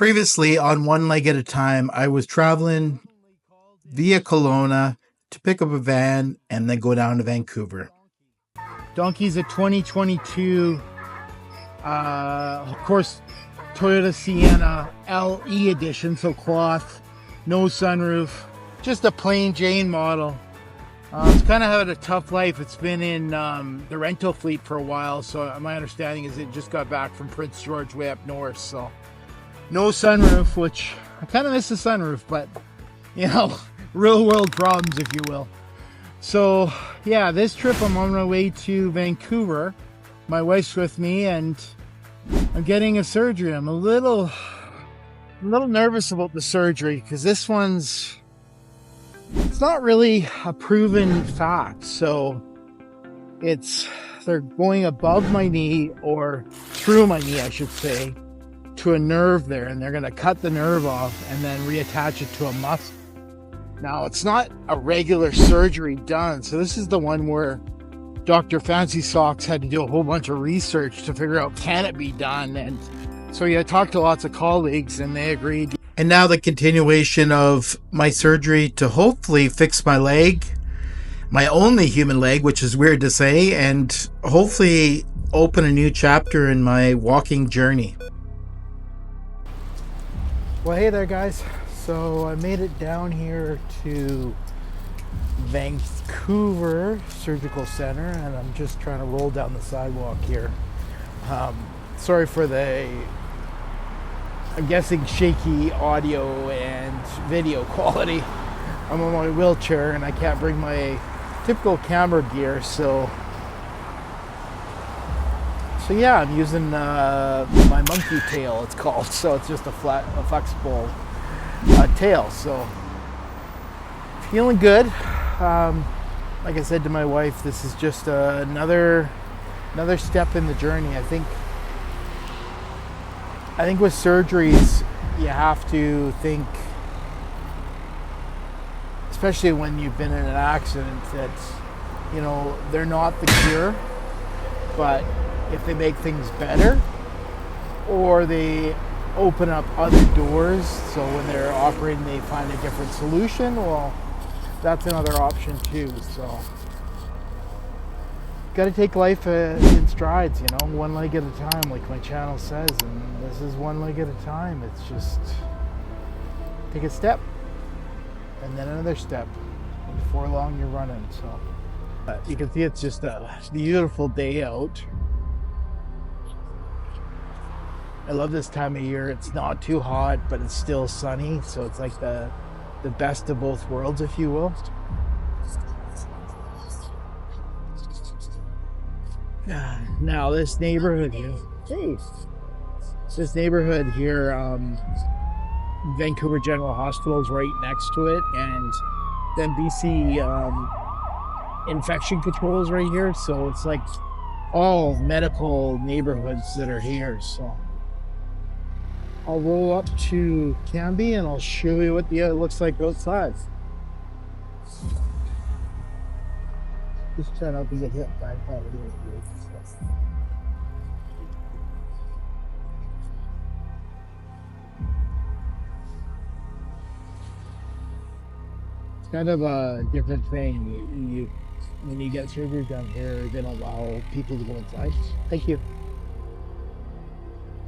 Previously, on One Leg at a Time, I was traveling via Colona to pick up a van and then go down to Vancouver. Donkey's a 2022, of course, Toyota Sienna LE edition, so cloth, no sunroof, just a plain Jane model. It's kind of had a tough life. It's been in the rental fleet for a while, so my understanding is it just got back from Prince George way up north, so no sunroof, which I kind of miss the sunroof, but you know, real world problems, if you will. So yeah, this trip I'm on my way to Vancouver. My wife's with me and I'm getting a surgery. I'm a little nervous about the surgery because this one's, it's not really a proven fact. So they're going above my knee, or through my knee, I should say, to a nerve there, and they're going to cut the nerve off and then reattach it to a muscle. Now, it's not a regular surgery done, so this is the one where Dr. Fancy Socks had to do a whole bunch of research to figure out, can it be done? And so I talked to lots of colleagues and they agreed. And now the continuation of my surgery to hopefully fix my leg, my only human leg, which is weird to say, and hopefully open a new chapter in my walking journey. Well, hey there, guys. So I made it down here to Vancouver Surgical Center, and I'm just trying to roll down the sidewalk here. Sorry for the, I'm guessing, shaky audio and video quality. I'm on my wheelchair and I can't bring my typical camera gear, so yeah, I'm using my monkey tail, it's called. So it's just a flexible tail. So feeling good. Like I said to my wife, this is just another step in the journey. I think with surgeries, you have to think, especially when you've been in an accident, that, you know, they're not the cure, but if they make things better, or they open up other doors, so when they're operating they find a different solution, well, that's another option too. So got to take life in strides, you know, one leg at a time, like my channel says, and this is one leg at a time. It's just take a step and then another step, and before long you're running. So you can see it's just a beautiful day out. I love this time of year. It's not too hot, but it's still sunny, so it's like the best of both worlds, if you will. Now this neighborhood here, Vancouver General Hospital is right next to it, and then BC Infection Control is right here, so it's like all medical neighborhoods that are here. So I'll roll up to Cami and I'll show you what it looks like outside. Just try not to get hit by probably. It's kind of a different thing. When you get surgery down here, they don't allow people to go inside. Thank you.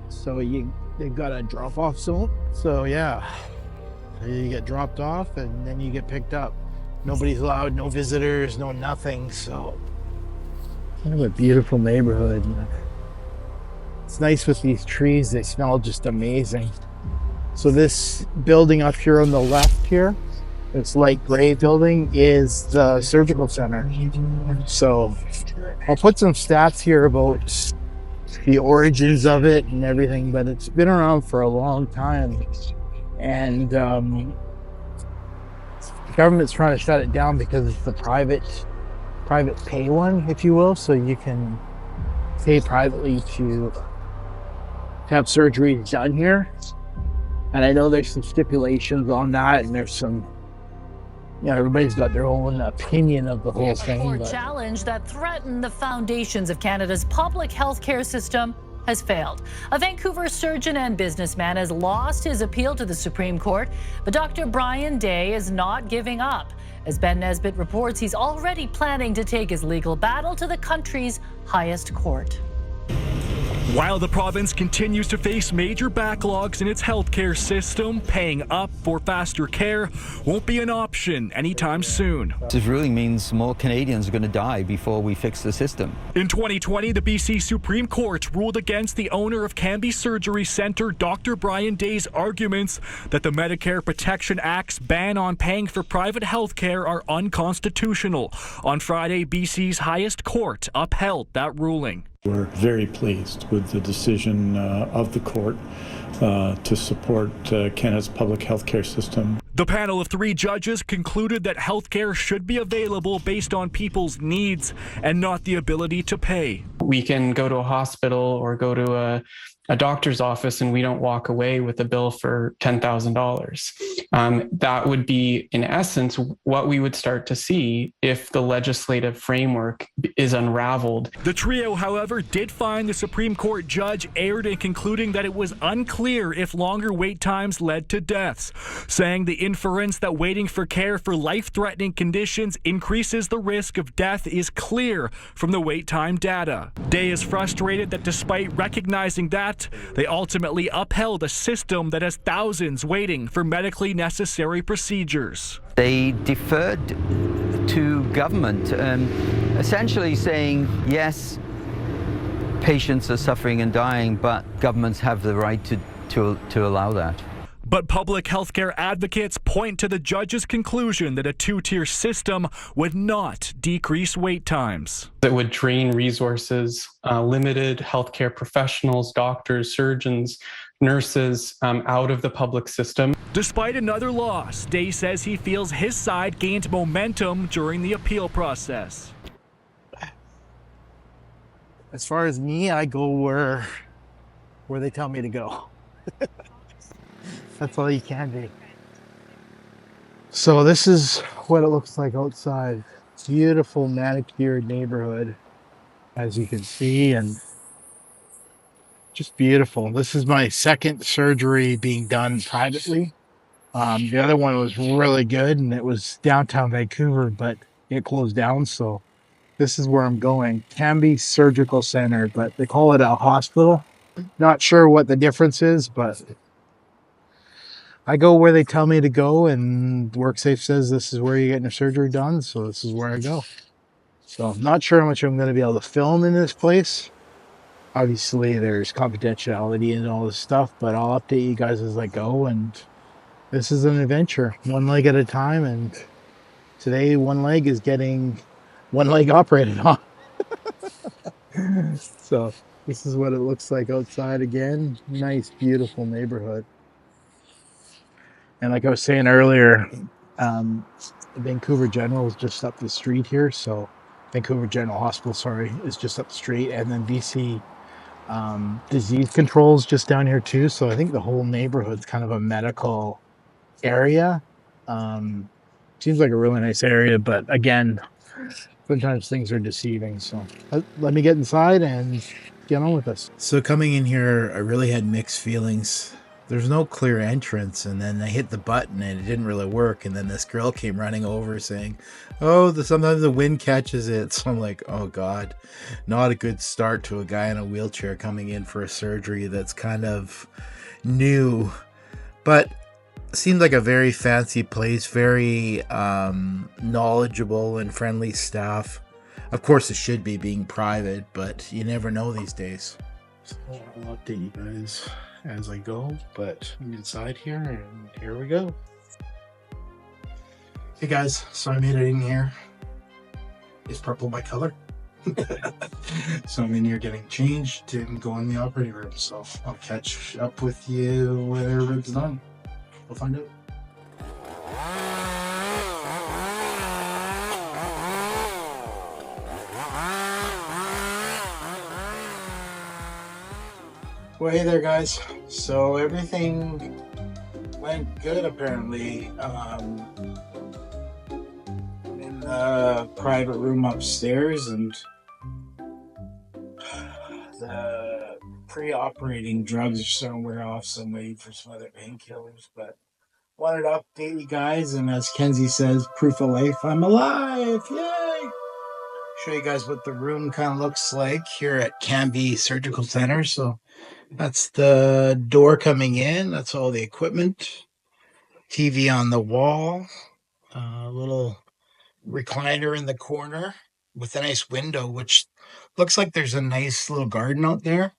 So they've got a drop-off zone. So yeah, you get dropped off and then you get picked up. Nobody's allowed, no visitors, no nothing. So kind of a beautiful neighborhood. It's nice with these trees. They smell just amazing. So this building up here on the left here, this light gray building, is the surgical center. So I'll put some stats here about the origins of it and everything, but it's been around for a long time, and the government's trying to shut it down because it's the private pay one, if you will. So you can pay privately to have surgeries done here, and I know there's some stipulations on that, and there's some, you know, everybody's got their own opinion of the whole thing. A challenge that threatened the foundations of Canada's public health care system has failed. A Vancouver surgeon and businessman has lost his appeal to the Supreme Court, but Dr. Brian Day is not giving up. As Ben Nesbitt reports, he's already planning to take his legal battle to the country's highest court. While the province continues to face major backlogs in its healthcare system, paying up for faster care won't be an option anytime soon. This really means more Canadians are going to die before we fix the system. In 2020, the BC Supreme Court ruled against the owner of Cami Surgical Center, Dr. Brian Day's arguments that the Medicare Protection Act's ban on paying for private healthcare are unconstitutional. On Friday, BC's highest court upheld that ruling. We're very pleased with the decision of the court to support Canada's public health care system. The panel of 3 judges concluded that healthcare should be available based on people's needs and not the ability to pay. We can go to a hospital or go to a doctor's office and we don't walk away with a bill for $10,000. That would be, in essence, what we would start to see if the legislative framework is unraveled. The trio, however, did find the Supreme Court judge erred in concluding that it was unclear if longer wait times led to deaths, saying the inference that waiting for care for life-threatening conditions increases the risk of death is clear from the wait time data. Day is frustrated that despite recognizing that, they ultimately upheld a system that has thousands waiting for medically necessary procedures. They deferred to government, essentially saying, yes, patients are suffering and dying, but governments have the right to allow that. But public healthcare advocates point to the judge's conclusion that a 2-tier system would not decrease wait times. It would drain resources, limited healthcare professionals, doctors, surgeons, nurses out of the public system. Despite another loss, Day says he feels his side gained momentum during the appeal process. As far as me, I go where they tell me to go. That's all you can do. So this is what it looks like outside. Beautiful manicured neighborhood, as you can see, and just beautiful. This is my second surgery being done privately. The other one was really good, and it was downtown Vancouver, but it closed down, so this is where I'm going. Cami Surgical Center, but they call it a hospital. Not sure what the difference is, but I go where they tell me to go, and WorkSafe says this is where you're getting your surgery done, so this is where I go. So I'm not sure how much I'm going to be able to film in this place. Obviously, there's confidentiality and all this stuff, but I'll update you guys as I go, and this is an adventure, one leg at a time, and today one leg is getting one leg operated on. So this is what it looks like outside again. Nice, beautiful neighborhood. And like I was saying earlier, Vancouver General is just up the street here. So Vancouver General Hospital, sorry, is just up the street. And then BC Disease Control is just down here too. So I think the whole neighborhood's kind of a medical area. Seems like a really nice area, but again, sometimes things are deceiving. So let me get inside and get on with this. So coming in here, I really had mixed feelings. There's no clear entrance, and then I hit the button and it didn't really work, and then this girl came running over saying, oh, sometimes the wind catches it. So I'm like, oh god, not a good start to a guy in a wheelchair coming in for a surgery that's kind of new, but seemed like a very fancy place, very knowledgeable and friendly staff. Of course it should be, being private, but you never know these days. So I'll update you guys as I go, but I'm inside here, and here we go. Hey guys, so I made it in here. Is purple my color? So I'm in here getting changed and going in the operating room, so I'll catch up with you whenever it's done. We'll find out. Well, hey there guys. So everything went good apparently. In the private room upstairs, and the pre-operating drugs are starting to wear off, so I'm waiting for some other painkillers. But wanted to update you guys, and as Kenzie says, proof of life, I'm alive! Yay! Show you guys what the room kind of looks like here at Cami Surgical Center. So that's the door coming in. That's all the equipment. TV on the wall. A little recliner in the corner with a nice window, which looks like there's a nice little garden out there.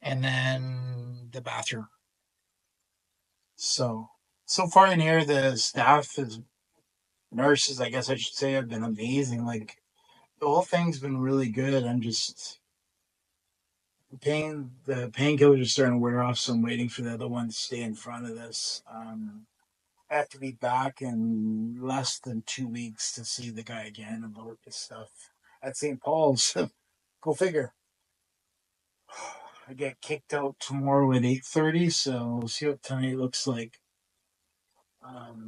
And then the bathroom. So far in here, the staff is nurses, I guess I should say, have been amazing. Like, the whole thing's been really good. I'm just the painkillers are starting to wear off, so I'm waiting for the other one to stay in front of this. I have to be back in less than 2 weeks to see the guy again about this stuff at St. Paul's. Go figure. I get kicked out tomorrow at 8:30, so we'll see what tonight looks like.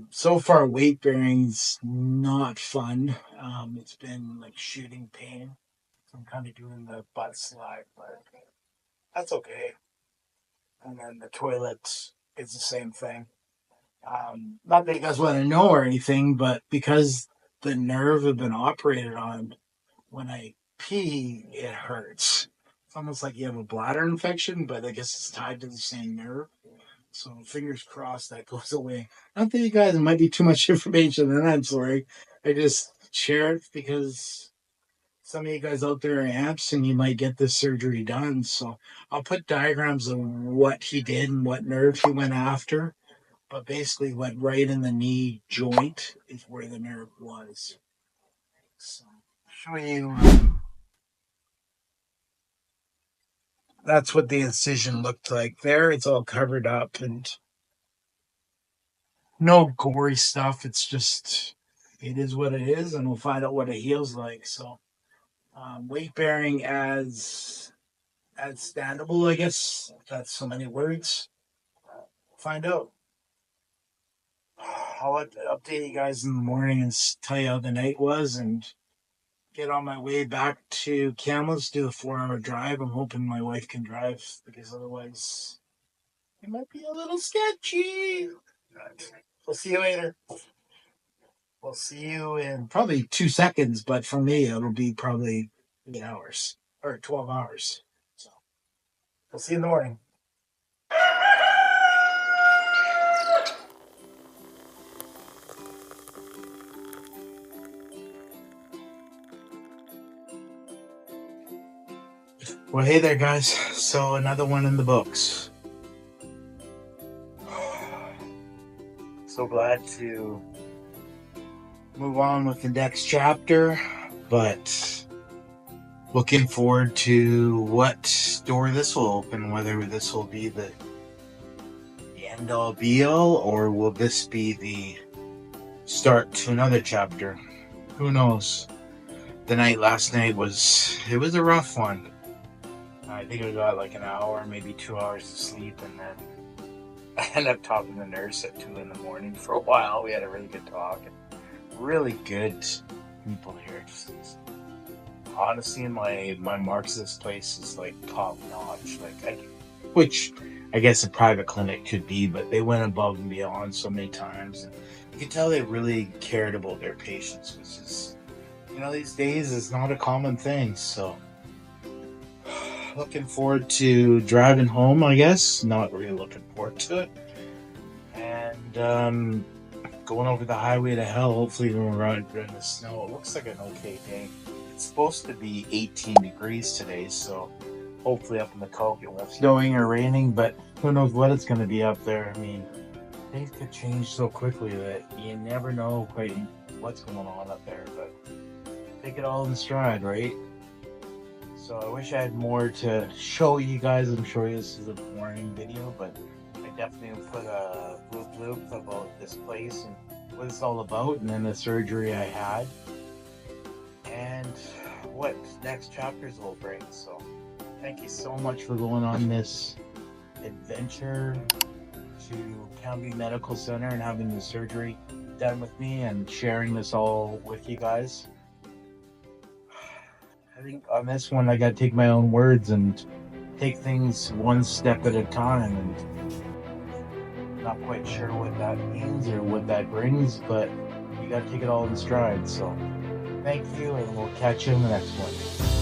So far, weight bearing's not fun. It's been like shooting pain. So I'm kind of doing the butt slide, but that's okay. And then the toilet is the same thing. Not that you guys want to know or anything, but because the nerve had been operated on, when I pee, it hurts. It's almost like you have a bladder infection, but I guess it's tied to the same nerve. So fingers crossed that goes away. Not that you guys, it might be too much information, and I'm sorry. I just share it because some of you guys out there are amps and you might get this surgery done. So I'll put diagrams of what he did and what nerve he went after. But basically went right in the knee joint is where the nerve was. So show you. That's what the incision looked like there. It's all covered up and no gory stuff. It's just, it is what it is, and we'll find out what it heals like. So weight bearing as standable, I guess. That's so many words. Find out. I'll update you guys in the morning and tell you how the night was and get on my way back to Kamloops, do a 4-hour drive. I'm hoping my wife can drive because otherwise it might be a little sketchy. But we'll see you later. We'll see you in probably 2 seconds, but for me, it'll be probably 8 hours or 12 hours. So we'll see you in the morning. Well, hey there, guys. So another one in the books. So glad to move on with the next chapter, but looking forward to what door this will open, whether this will be the end all be all, or will this be the start to another chapter? Who knows? The night last night was a rough one. I think I got like an hour, maybe 2 hours of sleep, and then I ended up talking to the nurse at 2 in the morning for a while. We had a really good talk, and really good people here. Just honestly, my marks of this place is like top notch. Which I guess a private clinic could be, but they went above and beyond so many times, and you can tell they really cared about their patients, which is, these days is not a common thing. So looking forward to driving home, I guess. Not really looking forward to it. And going over the highway to hell. Hopefully we're around in the snow. It looks like an okay day. It's supposed to be 18 degrees today, so hopefully up in the Coke it won't be snowing or raining, but who knows what it's going to be up there. I mean, things could change so quickly that you never know quite what's going on up there, but take it all in stride, right? So I wish I had more to show you guys. I'm sure this is a boring video, but I definitely put a loop about this place and what it's all about, and then the surgery I had, and what next chapters will bring. So thank you so much for going on this adventure to Cami Medical Center and having the surgery done with me and sharing this all with you guys. I think on this one I got to take my own words and take things one step at a time, and not quite sure what that means or what that brings, but you got to take it all in stride. So thank you, and we'll catch you in the next one.